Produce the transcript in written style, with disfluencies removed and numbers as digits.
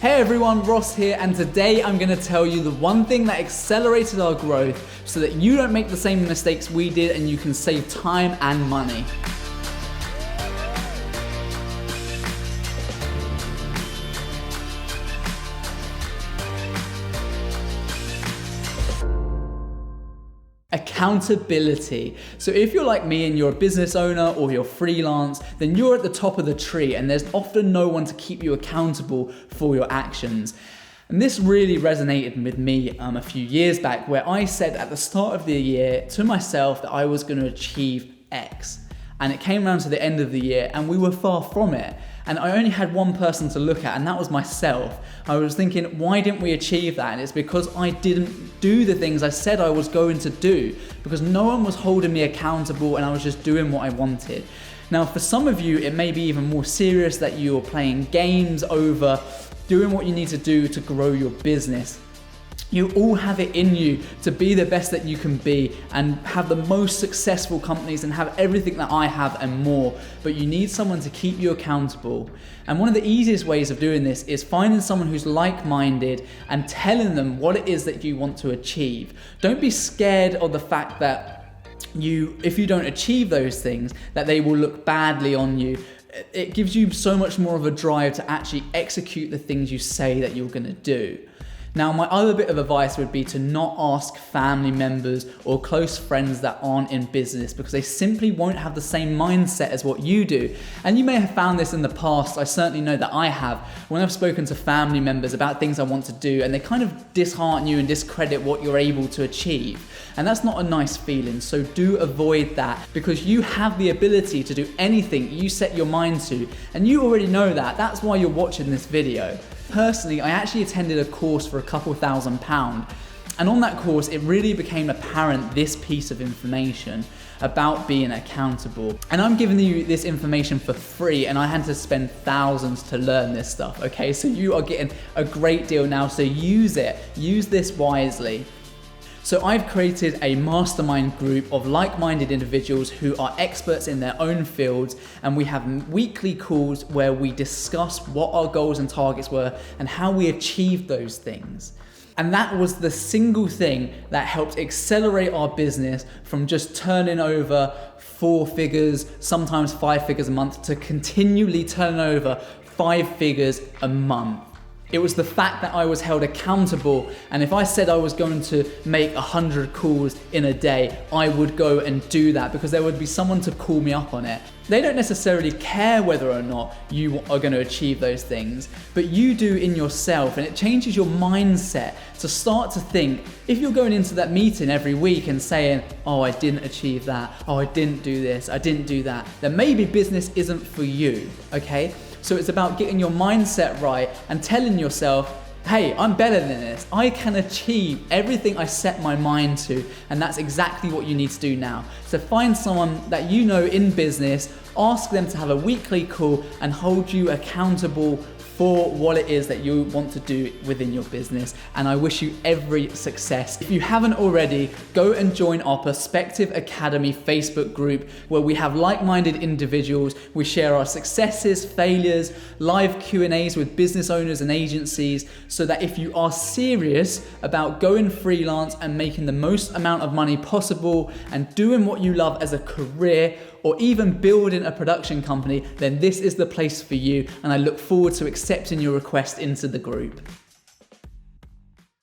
Hey everyone, Ross here, and today I'm going to tell you the one thing that accelerated our growth so that you don't make the same mistakes we did and you can save time and money. Accountability. So if you're like me and you're a business owner or you're freelance, then you're at the top of the tree and there's often no one to keep you accountable for your actions. And this really resonated with me a few years back, where I said at the start of the year to myself that I was going to achieve X. And it came around to the end of the year and we were far from it. And I only had one person to look at, and that was myself. I was thinking, why didn't we achieve that? And it's because I didn't do the things I said I was going to do, because no one was holding me accountable and I was just doing what I wanted. Now, for some of you, it may be even more serious that you're playing games over doing what you need to do to grow your business. You all have it in you to be the best that you can be and have the most successful companies and have everything that I have and more, but you need someone to keep you accountable. And one of the easiest ways of doing this is finding someone who's like-minded and telling them what it is that you want to achieve. Don't be scared of the fact that if you don't achieve those things, that they will look badly on you. It gives you so much more of a drive to actually execute the things you say that you're going to do. Now, my other bit of advice would be to not ask family members or close friends that aren't in business, because they simply won't have the same mindset as what you do. And you may have found this in the past. I certainly know that I have. When I've spoken to family members about things I want to do, and they kind of dishearten you and discredit what you're able to achieve. And that's not a nice feeling, so do avoid that, because you have the ability to do anything you set your mind to, and you already know that. That's why you're watching this video. Personally, I actually attended a course for a couple £1,000, and on that course it really became apparent this piece of information about being accountable. And I'm giving you this information for free, and I had to spend thousands to learn this stuff, okay? So you are getting a great deal now, so use it. Use this wisely. So I've created a mastermind group of like-minded individuals who are experts in their own fields, and we have weekly calls where we discuss what our goals and targets were and how we achieved those things. And that was the single thing that helped accelerate our business from just turning over 4 figures, sometimes 5 figures a month, to continually turn over 5 figures a month. It was the fact that I was held accountable, and if I said I was going to make 100 calls in a day, I would go and do that, because there would be someone to call me up on it. They don't necessarily care whether or not you are going to achieve those things, but you do in yourself, and it changes your mindset to start to think, if you're going into that meeting every week and saying, oh, I didn't achieve that, oh, I didn't do this, I didn't do that, then maybe business isn't for you, okay? So it's about getting your mindset right and telling yourself, hey, I'm better than this. I can achieve everything I set my mind to, and that's exactly what you need to do now. So find someone that you know in business, ask them to have a weekly call and hold you accountable for what it is that you want to do within your business, and I wish you every success. If you haven't already, go and join our Perspective Academy Facebook group, where we have like-minded individuals. We share our successes, failures, live Q&As with business owners and agencies, so that if you are serious about going freelance and making the most amount of money possible and doing what you love as a career, or even building a production company, then this is the place for you, and I look forward to accepting your request into the group.